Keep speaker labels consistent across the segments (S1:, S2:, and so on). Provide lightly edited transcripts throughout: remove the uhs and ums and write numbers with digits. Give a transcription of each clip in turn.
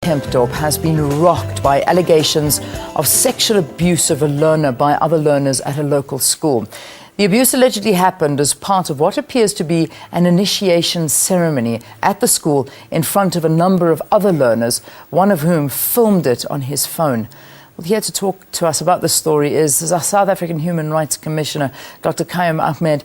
S1: Kempdorp has been rocked by allegations of sexual abuse of a learner by other learners at a local school. The abuse allegedly happened as part of what appears to be an initiation ceremony at the school in front of a number of other learners, one of whom filmed it on his phone. Well, here to talk to us about this story is our South African Human Rights Commissioner, Dr. Kayum Ahmed.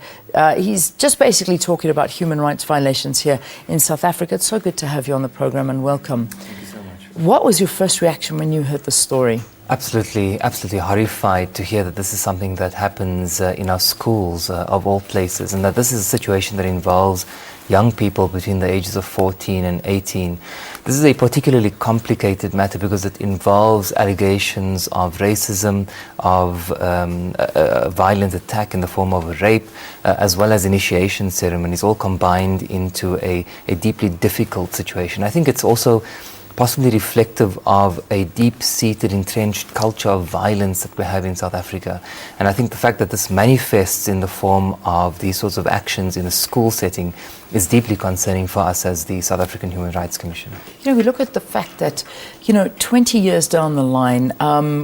S1: He's just basically talking about human rights violations here in South Africa. It's so good to have you on the program, and welcome.
S2: Thank you so much.
S1: What was your first reaction when you heard the story?
S2: Absolutely horrified to hear that this is something that happens in our schools of all places, and that this is a situation that involves young people between the ages of 14 and 18. This is a particularly complicated matter because it involves allegations of racism, of a violent attack in the form of a rape, as well as initiation ceremonies, all combined into a deeply difficult situation. I think it's also possibly reflective of a deep-seated, entrenched culture of violence that we have in South Africa. And I think the fact that this manifests in the form of these sorts of actions in a school setting is deeply concerning for us as the South African Human Rights Commission.
S1: You know, we look at the fact that, 20 years down the line,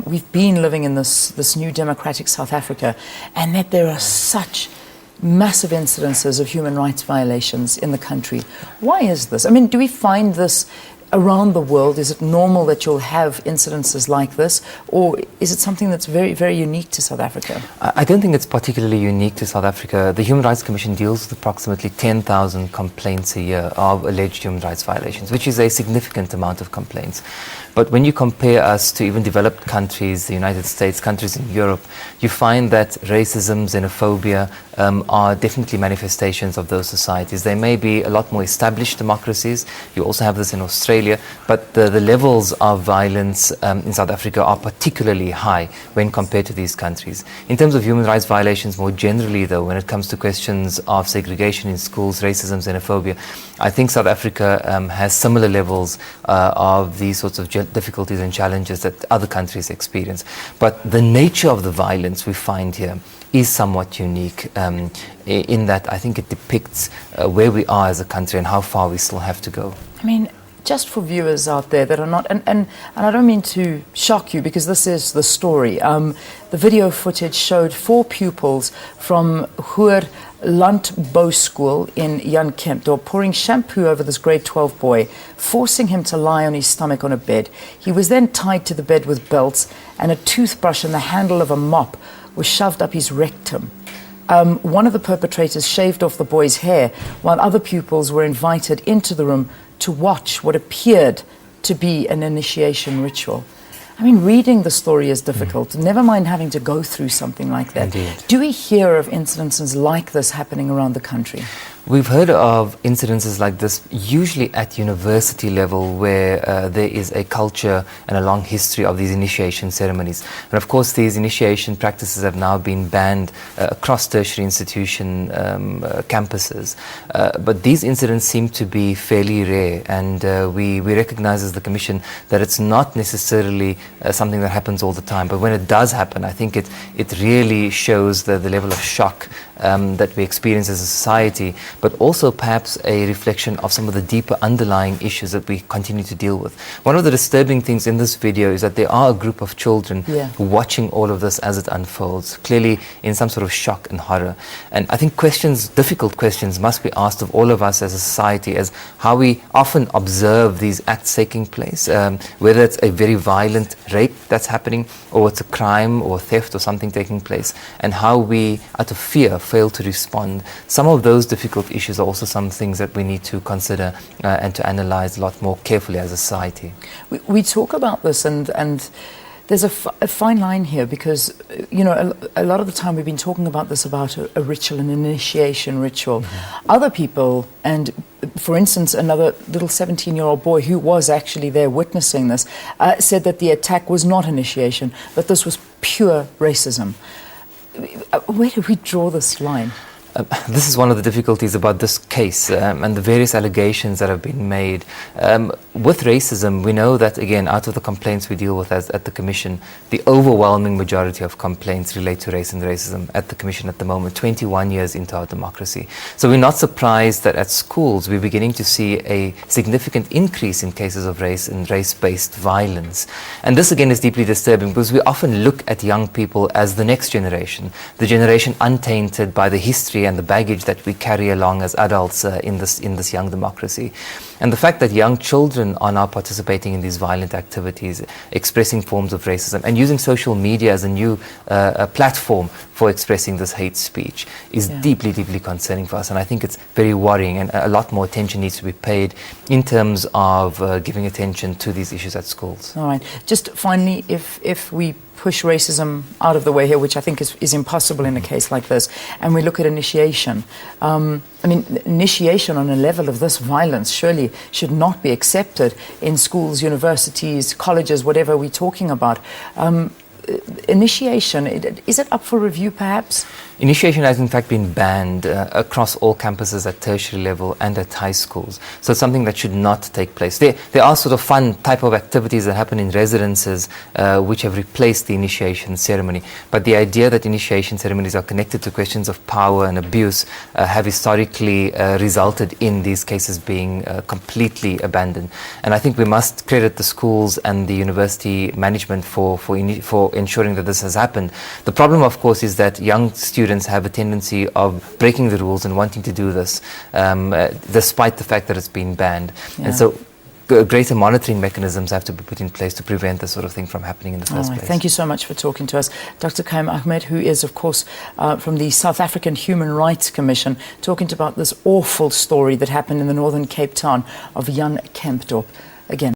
S1: we've been living in this new democratic South Africa, and that there are such massive incidences of human rights violations in the country. Why is this? I mean, do we find this around the world? Is it normal that you'll have incidences like this, or is it something that's very, very unique to South Africa?
S2: I don't think it's particularly unique to South Africa. The Human Rights Commission deals with approximately 10,000 complaints a year of alleged human rights violations, which is a significant amount of complaints. But when you compare us to even developed countries, the United States, countries in Europe, you find that racism, xenophobia are definitely manifestations of those societies. They may be a lot more established democracies. You also have this in Australia, but the levels of violence in South Africa are particularly high when compared to these countries. In terms of human rights violations more generally, though, when it comes to questions of segregation in schools, racism, xenophobia, I think South Africa has similar levels of these sorts of difficulties and challenges that other countries experience. But the nature of the violence we find here is somewhat unique in that I think it depicts where we are as a country and how far we still have to go.
S1: I mean, just for viewers out there that are not, and I don't mean to shock you because this is the story. The video footage showed 4 pupils from Hoër Landbou School in Jan Kempdorp pouring shampoo over this grade 12 boy, forcing him to lie on his stomach on a bed. He was then tied to the bed with belts, and a toothbrush and the handle of a mop was shoved up his rectum. One of the perpetrators shaved off the boy's hair, while other pupils were invited into the room to watch what appeared to be an initiation ritual. I mean, reading the story is difficult, never mind having to go through something like that.
S2: Indeed.
S1: Do we hear of incidences like this happening around the country?
S2: We've heard of incidences like this usually at university level, where there is a culture and a long history of these initiation ceremonies. And of course, these initiation practices have now been banned across tertiary institution campuses. But these incidents seem to be fairly rare, and we recognize as the Commission that it's not necessarily something that happens all the time. But when it does happen, I think it really shows the level of shock that we experience as a society, but also perhaps a reflection of some of the deeper underlying issues that we continue to deal with. One of the disturbing things in this video is that there are a group of children watching all of this as it unfolds, clearly in some sort of shock and horror. And I think difficult questions must be asked of all of us as a society as how we often observe these acts taking place, whether it's a very violent rape that's happening, or it's a crime or theft or something taking place, and how we, out of fear, fail to respond. Some of those difficult issues are also some things that we need to consider and to analyze a lot more carefully as a society.
S1: We talk about this, and there's a fine line here because, a lot of the time we've been talking about this, about a ritual, an initiation ritual. Other people, and for instance, another little 17-year-old boy who was actually there witnessing this, said that the attack was not initiation, but this was pure racism. Where do we draw this line?
S2: This is one of the difficulties about this case and the various allegations that have been made. With racism, we know that, again, out of the complaints we deal with at the Commission, the overwhelming majority of complaints relate to race and racism at the Commission at the moment, 21 years into our democracy. So we're not surprised that at schools we're beginning to see a significant increase in cases of race and race-based violence. And this, again, is deeply disturbing because we often look at young people as the next generation, the generation untainted by the history and the baggage that we carry along as adults in this young democracy. And the fact that young children are now participating in these violent activities, expressing forms of racism, and using social media as a new platform for expressing this hate speech is deeply, deeply concerning for us. And I think it's very worrying, and a lot more attention needs to be paid in terms of giving attention to these issues at schools.
S1: All right. Just finally, if we push racism out of the way here, which I think is impossible in a case like this, and we look at initiation. I mean, initiation on a level of this violence surely should not be accepted in schools, universities, colleges, whatever we're talking about. Initiation, is it up for review perhaps?
S2: Initiation has in fact been banned across all campuses at tertiary level and at high schools. So it's something that should not take place. There are sort of fun type of activities that happen in residences which have replaced the initiation ceremony. But the idea that initiation ceremonies are connected to questions of power and abuse have historically resulted in these cases being completely abandoned. And I think we must credit the schools and the university management for ensuring that this has happened. The problem, of course, is that young students have a tendency of breaking the rules and wanting to do this despite the fact that it's been banned. And so greater monitoring mechanisms have to be put in place to prevent this sort of thing from happening in the first place.
S1: Thank you so much for talking to us. Dr. Kayum Ahmed, who is, of course, from the South African Human Rights Commission, talking about this awful story that happened in the Northern Cape town of Jan Kempdorp. Again.